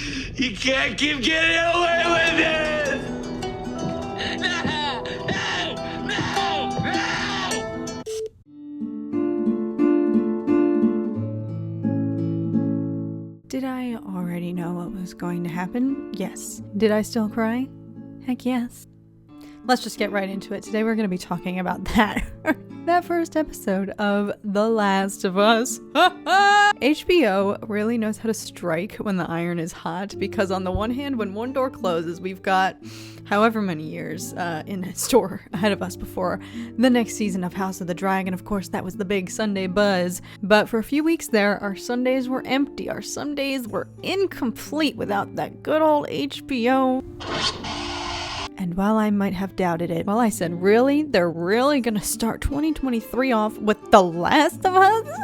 You can't keep getting away with it! Did I already know what was going to happen? Yes. Did I still cry? Heck yes. Let's just get right into it. Today we're going to be talking about that. That first episode of The Last of Us. HBO really knows how to strike when the iron is hot, because on the one hand, when one door closes, we've got however many years in store ahead of us before the next season of House of the Dragon. Of course, that was the big Sunday buzz. But for a few weeks there, our Sundays were empty. Our Sundays were incomplete without that good old HBO. And while I might have doubted it, while I said, really? They're really gonna start 2023 off with The Last of Us?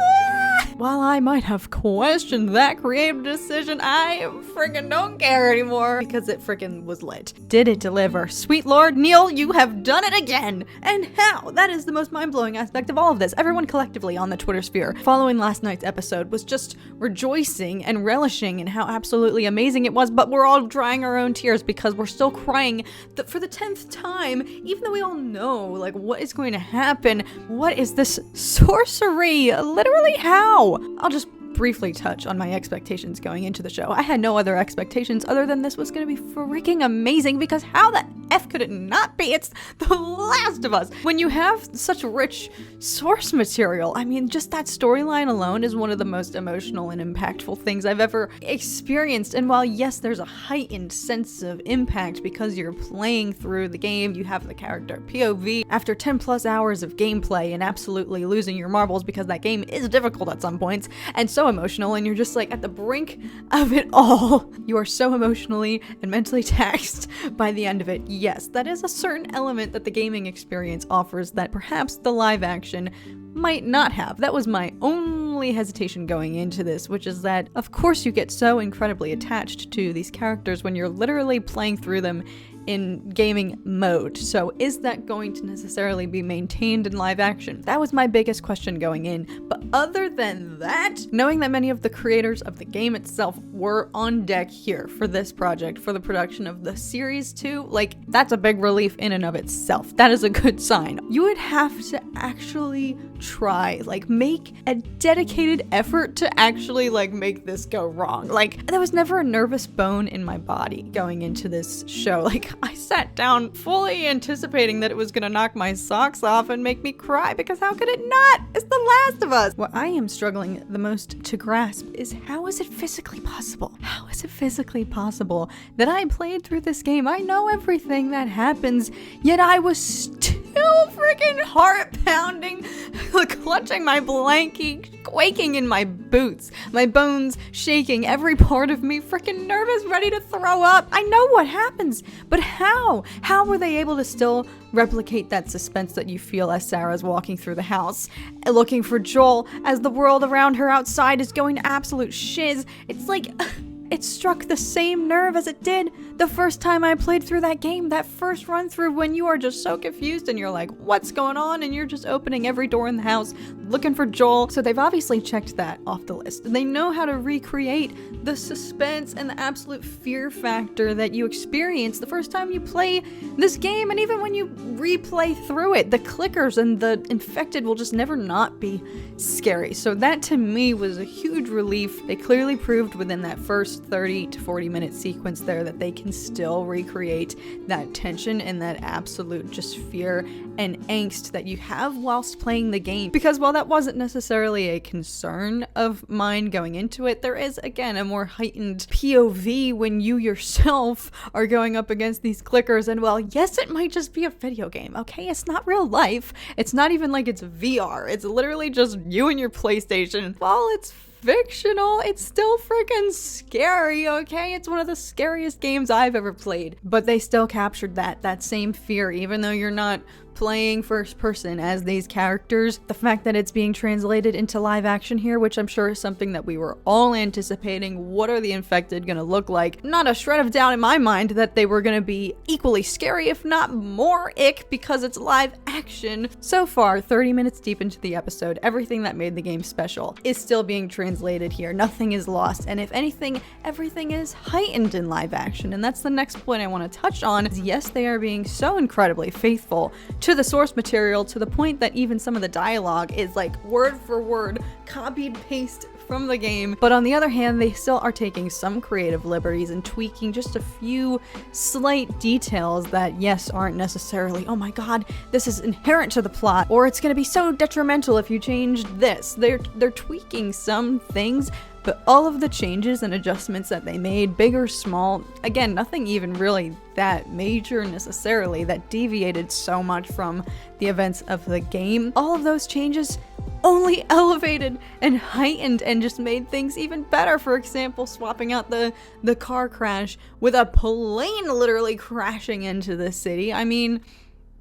While I might have questioned that creative decision, I freaking don't care anymore, because it freaking was lit. Did it deliver? Sweet Lord Neil, you have done it again! And how? That is the most mind-blowing aspect of all of this. Everyone collectively on the Twitter sphere, following last night's episode, was just rejoicing and relishing in how absolutely amazing it was, but we're all drying our own tears because we're still crying for the 10th time, even though we all know, like, what is going to happen. What is this sorcery? Literally, how? I'll just briefly touch on my expectations going into the show. I had no other expectations other than this was going to be freaking amazing, because how the F could it not be? It's The Last of Us. When you have such rich source material, I mean, just that storyline alone is one of the most emotional and impactful things I've ever experienced. And while yes, there's a heightened sense of impact because you're playing through the game, you have the character POV after 10 plus hours of gameplay and absolutely losing your marbles because that game is difficult at some points and so emotional, and you're just like at the brink of it all. You are so emotionally and mentally taxed by the end of it. Yes, that is a certain element that the gaming experience offers that perhaps the live action might not have. That was my only hesitation going into this, which is that of course you get so incredibly attached to these characters when you're literally playing through them in gaming mode. So is that going to necessarily be maintained in live action? That was my biggest question going in. But other than that, knowing that many of the creators of the game itself were on deck here for this project, for the production of the series too, like, that's a big relief in and of itself. That is a good sign. You would have to actually try, like, make a dedicated effort to actually, like, make this go wrong. Like, there was never a nervous bone in my body going into this show. Like, I sat down fully anticipating that it was gonna knock my socks off and make me cry, because how could it not? It's The Last of Us! What I am struggling the most to grasp is, how is it physically possible? How is it physically possible that I played through this game? I know everything that happens, yet I was still freaking heart pounding, clutching my blankie, quaking in my boots, my bones shaking, every part of me freaking nervous, ready to throw up. I know what happens, but how? How were they able to still replicate that suspense that you feel as Sarah's walking through the house, looking for Joel, as the world around her outside is going to absolute shiz? It's like, it struck the same nerve as it did the first time I played through that game, that first run through, when you are just so confused and you're like, what's going on? And you're just opening every door in the house, looking for Joel. So they've obviously checked that off the list. They know how to recreate the suspense and the absolute fear factor that you experience the first time you play this game. And even when you replay through it, the clickers and the infected will just never not be scary. So that to me was a huge relief. They clearly proved within that first 30 to 40 minute sequence there that they can still recreate that tension and that absolute just fear and angst that you have whilst playing the game. Because while that wasn't necessarily a concern of mine going into it, there is again a more heightened POV when you yourself are going up against these clickers. And while yes, it might just be a video game, okay, it's not real life, it's not even like it's VR, it's literally just you and your PlayStation. While it's fictional, it's still freaking scary, okay? It's one of the scariest games I've ever played. But they still captured that same fear, even though you're not playing first person as these characters. The fact that it's being translated into live action here, which I'm sure is something that we were all anticipating. What are the infected gonna look like? Not a shred of doubt in my mind that they were gonna be equally scary, if not more ick, because it's live action. So far, 30 minutes deep into the episode, everything that made the game special is still being translated here. Nothing is lost, and if anything, everything is heightened in live action. And that's the next point I want to touch on. Is yes, they are being so incredibly faithful to the source material, to the point that even some of the dialogue is like word for word copied paste from the game. But on the other hand, they still are taking some creative liberties and tweaking just a few slight details that, yes, aren't necessarily, oh my god, this is inherent to the plot, or it's going to be so detrimental if you change this. They're tweaking some things, but all of the changes and adjustments that they made, big or small, again, nothing even really that major necessarily that deviated so much from the events of the game. All of those changes only elevated and heightened and just made things even better. For example, swapping out the car crash with a plane literally crashing into the city. I mean,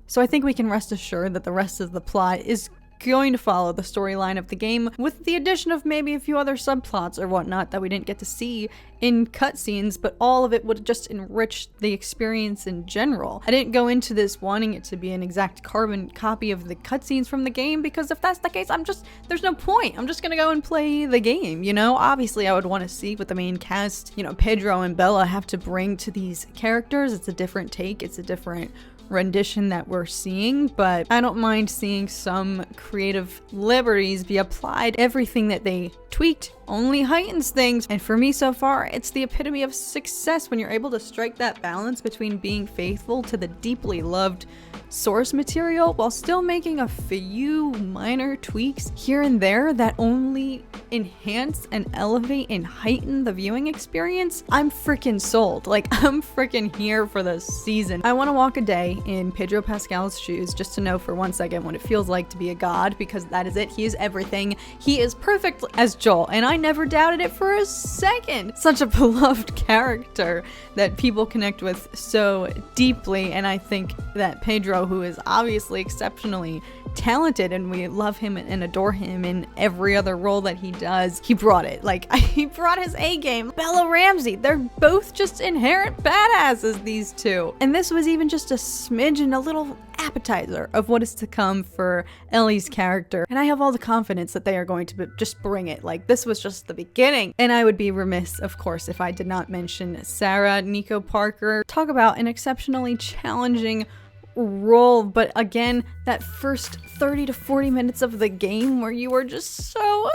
so I think we can rest assured that the rest of the plot is going to follow the storyline of the game, with the addition of maybe a few other subplots or whatnot that we didn't get to see in cutscenes, but all of it would just enrich the experience in general. I didn't go into this wanting it to be an exact carbon copy of the cutscenes from the game, because if that's the case, there's no point. I'm just gonna go and play the game, you know? Obviously, I would want to see what the main cast, you know, Pedro and Bella have to bring to these characters. It's a different take, it's a different rendition that we're seeing, but I don't mind seeing some creative liberties be applied. Everything that they tweaked only heightens things, and for me so far, it's the epitome of success when you're able to strike that balance between being faithful to the deeply loved source material while still making a few minor tweaks here and there that only enhance and elevate and heighten the viewing experience. I'm freaking sold. Like, I'm freaking here for this season. I want to walk a day in Pedro Pascal's shoes just to know for 1 second what it feels like to be a god, because that is it. He is everything. He is perfect as Joel, and I never doubted it for a second. Such a beloved character that people connect with so deeply, and I think that Pedro, who is obviously exceptionally talented and we love him and adore him in every other role that he does, he brought it. Like, he brought his A game. Bella Ramsey, they're both just inherent badasses, these two. And this was even just a smidge and a little appetizer of what is to come for Ellie's character. And I have all the confidence that they are going to just bring it. Like, this was just the beginning. And I would be remiss, of course, if I did not mention Sarah Nico Parker. Talk about an exceptionally challenging role, but again, that first 30 to 40 minutes of the game where you are just so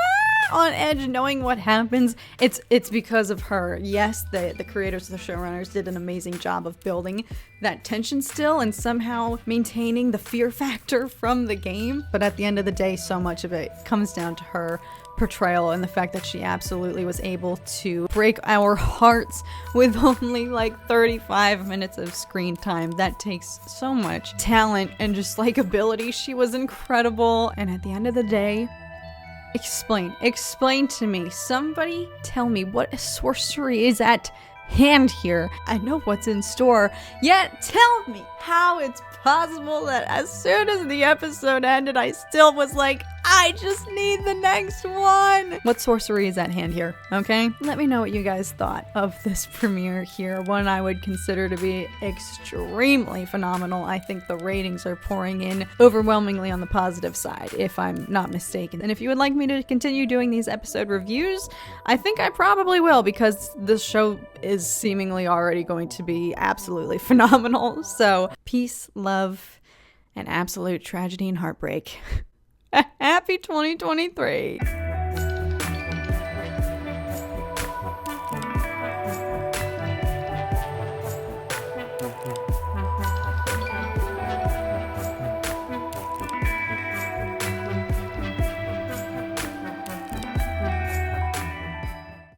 on edge knowing what happens, it's because of her. Yes, the creators, the showrunners, did an amazing job of building that tension still and somehow maintaining the fear factor from the game, but at the end of the day, so much of it comes down to her portrayal and the fact that she absolutely was able to break our hearts with only like 35 minutes of screen time. That takes so much talent and just like ability. She was incredible, and at the end of the day, explain to me, somebody tell me what sorcery is at hand here. I know what's in store, yet tell me how it's possible that as soon as the episode ended, I still was like, I just need the next one. What sorcery is at hand here, okay? Let me know what you guys thought of this premiere here. One I would consider to be extremely phenomenal. I think the ratings are pouring in overwhelmingly on the positive side, if I'm not mistaken. And if you would like me to continue doing these episode reviews, I think I probably will, because this show is seemingly already going to be absolutely phenomenal. So peace, love, and absolute tragedy and heartbreak. Happy 2023.